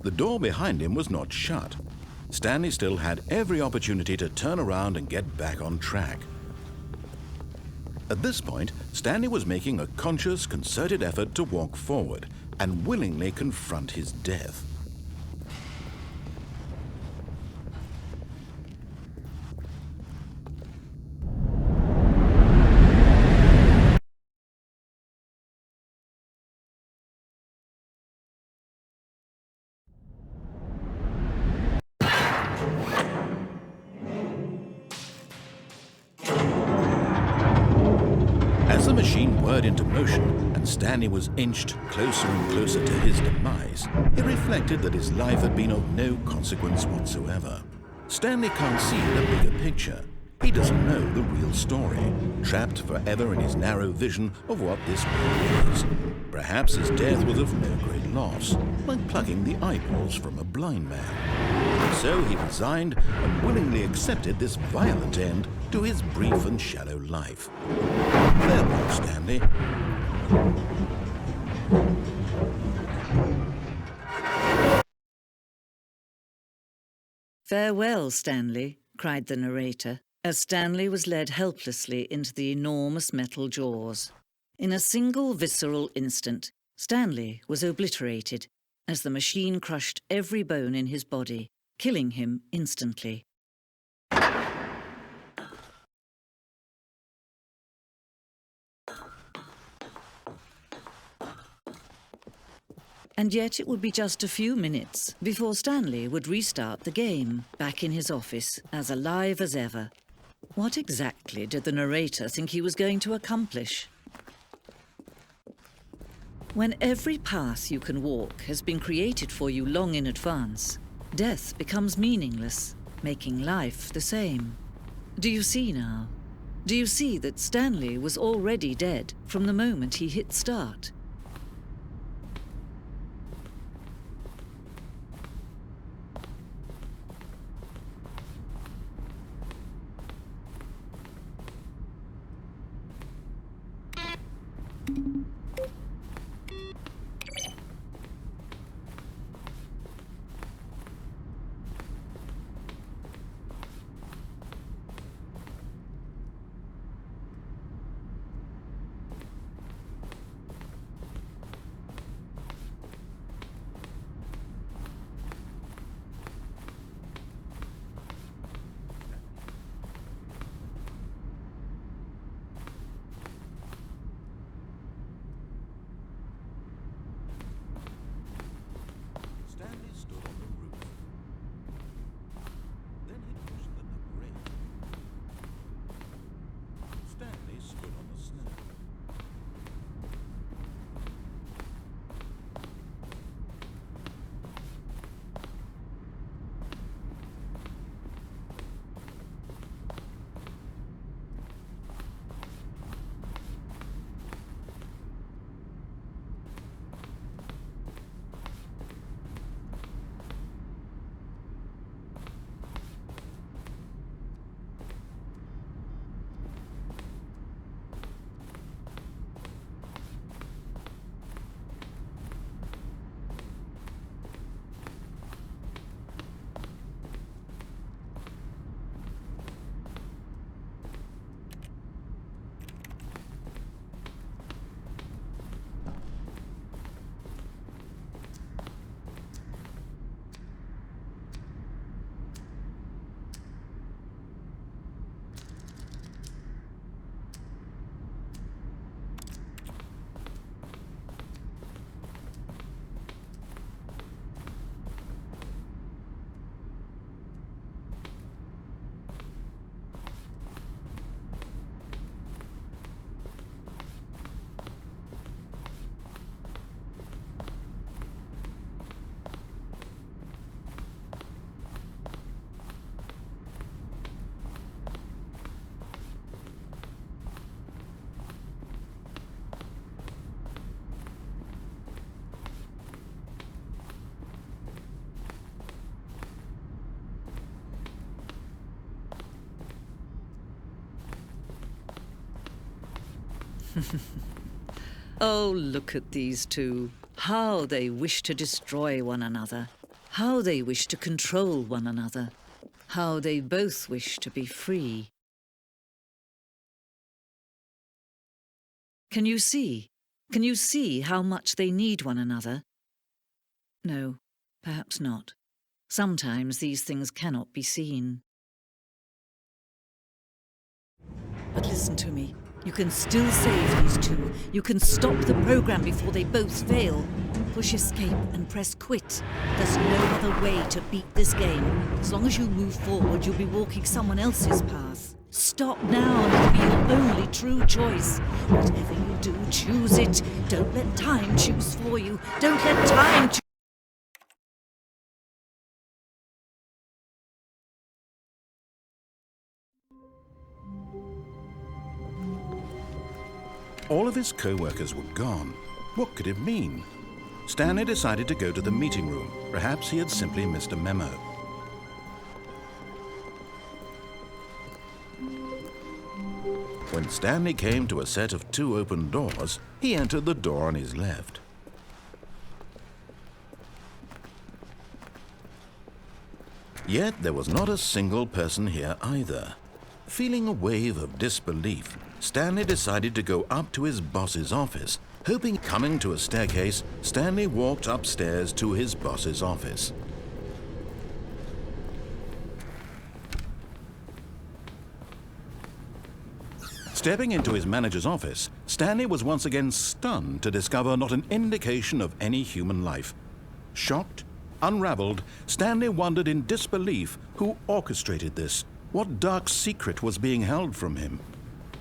The door behind him was not shut. Stanley still had every opportunity to turn around and get back on track. At this point, Stanley was making a conscious, concerted effort to walk forward and willingly confront his death. As the machine whirred into motion and Stanley was inched closer and closer to his demise, he reflected that his life had been of no consequence whatsoever. Stanley can't see the bigger picture. He doesn't know the real story, trapped forever in his narrow vision of what this world is. Perhaps his death was of no great loss, like plucking the eyeballs from a blind man. So he resigned and willingly accepted this violent end to his brief and shallow life. Farewell, Stanley. "Farewell, Stanley," cried the narrator, as Stanley was led helplessly into the enormous metal jaws. In a single visceral instant, Stanley was obliterated as the machine crushed every bone in his body, killing him instantly. And yet it would be just a few minutes before Stanley would restart the game, back in his office, as alive as ever. What exactly did the narrator think he was going to accomplish? When every path you can walk has been created for you long in advance, death becomes meaningless, making life the same. Do you see now? Do you see that Stanley was already dead from the moment he hit start? Stanley stood on the roof. Then he pushed the narrator. Stanley stood on the snare. Oh, look at these two. How they wish to destroy one another. How they wish to control one another. How they both wish to be free. Can you see? Can you see how much they need one another? No, perhaps not. Sometimes these things cannot be seen. But listen to me. You can still save these two. You can stop the program before they both fail. Push escape and press quit. There's no other way to beat this game. As long as you move forward, you'll be walking someone else's path. Stop now and it'll be your only true choice. Whatever you do, choose it. Don't let time choose for you. Don't let time choose. All of his co-workers were gone. What could it mean? Stanley decided to go to the meeting room. Perhaps he had simply missed a memo. When Stanley came to a set of 2 open doors, he entered the door on his left. Yet there was not a single person here either. Feeling a wave of disbelief, Stanley decided to go up to his boss's office Hoping coming to a staircase, Stanley walked upstairs to his boss's office. Stepping into his manager's office, Stanley was once again stunned to discover not an indication of any human life. Shocked, unraveled, Stanley wondered in disbelief who orchestrated this, what dark secret was being held from him.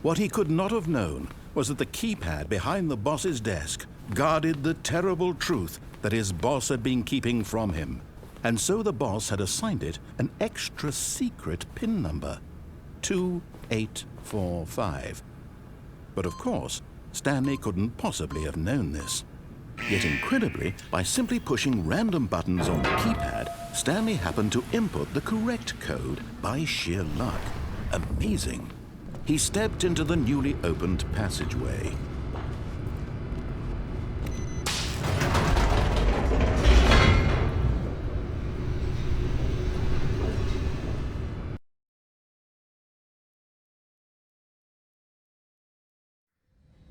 What he could not have known was that the keypad behind the boss's desk guarded the terrible truth that his boss had been keeping from him, and so the boss had assigned it an extra secret PIN number, 2845. But of course, Stanley couldn't possibly have known this. Yet incredibly, by simply pushing random buttons on the keypad, Stanley happened to input the correct code by sheer luck. Amazing. He stepped into the newly opened passageway.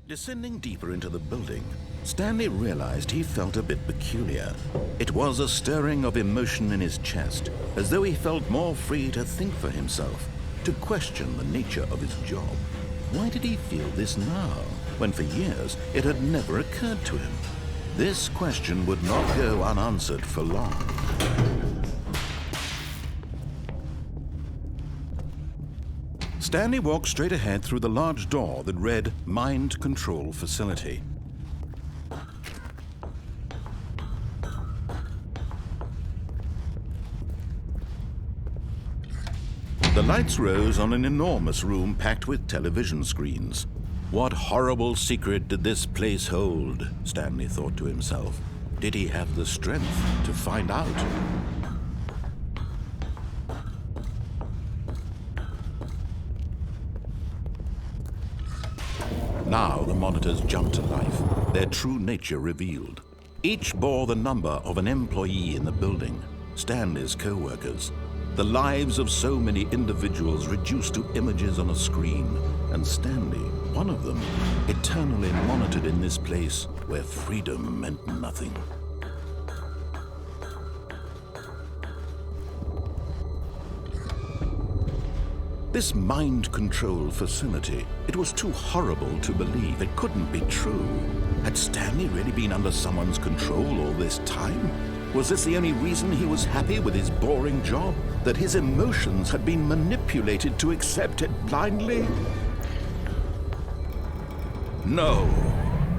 Descending deeper into the building, Stanley realized he felt a bit peculiar. It was a stirring of emotion in his chest, as though he felt more free to think for himself, to question the nature of his job. Why did he feel this now, when for years it had never occurred to him? This question would not go unanswered for long. Stanley walked straight ahead through the large door that read Mind Control Facility. The lights rose on an enormous room packed with television screens. What horrible secret did this place hold? Stanley thought to himself. Did he have the strength to find out? Now the monitors jumped to life, their true nature revealed. Each bore the number of an employee in the building, Stanley's co-workers. The lives of so many individuals reduced to images on a screen, and Stanley, one of them, eternally monitored in this place where freedom meant nothing. This mind control facility, it was too horrible to believe. It couldn't be true. Had Stanley really been under someone's control all this time? Was this the only reason he was happy with his boring job? That his emotions had been manipulated to accept it blindly? No,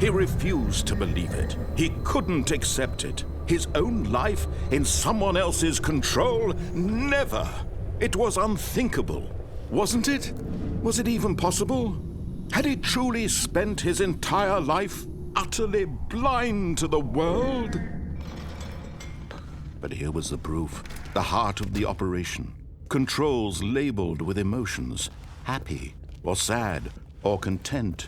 he refused to believe it. He couldn't accept it. His own life in someone else's control? Never! It was unthinkable. Wasn't it? Was it even possible? Had he truly spent his entire life utterly blind to the world? But here was the proof, the heart of the operation. Controls labeled with emotions, happy or sad or content.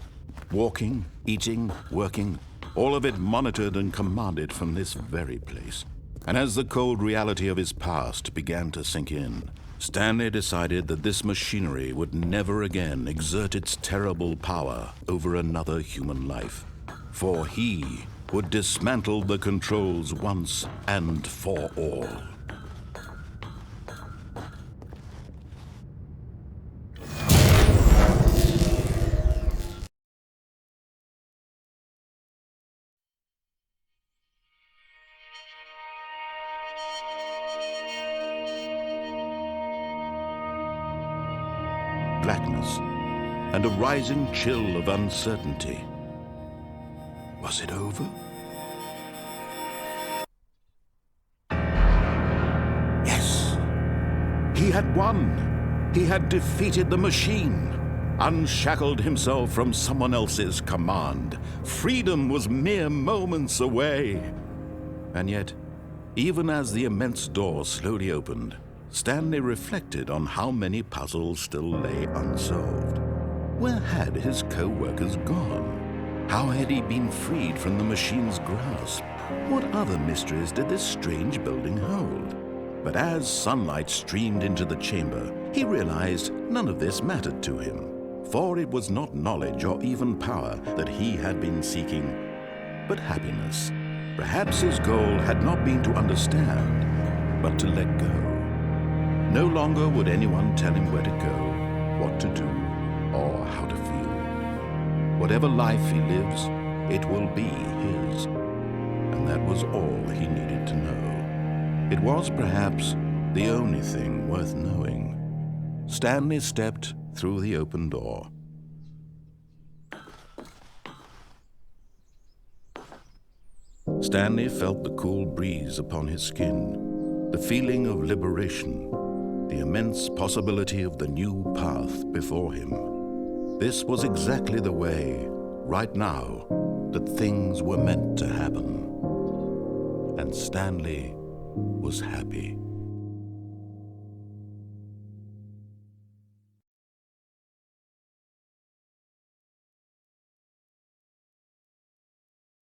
Walking, eating, working, all of it monitored and commanded from this very place. And as the cold reality of his past began to sink in, Stanley decided that this machinery would never again exert its terrible power over another human life. For he would dismantle the controls once and for all. Blackness and a rising chill of uncertainty. Was it over? Yes! He had won! He had defeated the machine, unshackled himself from someone else's command. Freedom was mere moments away. And yet, even as the immense door slowly opened, Stanley reflected on how many puzzles still lay unsolved. Where had his co-workers gone? How had he been freed from the machine's grasp? What other mysteries did this strange building hold? But as sunlight streamed into the chamber, he realized none of this mattered to him. For it was not knowledge or even power that he had been seeking. but happiness. Perhaps his goal had not been to understand, but to let go. No longer would anyone tell him where to go, what to do, or how to feel. Whatever life he lives, it will be his. And that was all he needed to know. It was perhaps the only thing worth knowing. Stanley stepped through the open door. Stanley felt the cool breeze upon his skin, the feeling of liberation, the immense possibility of the new path before him. This was exactly the way, right now, that things were meant to happen. And Stanley was happy.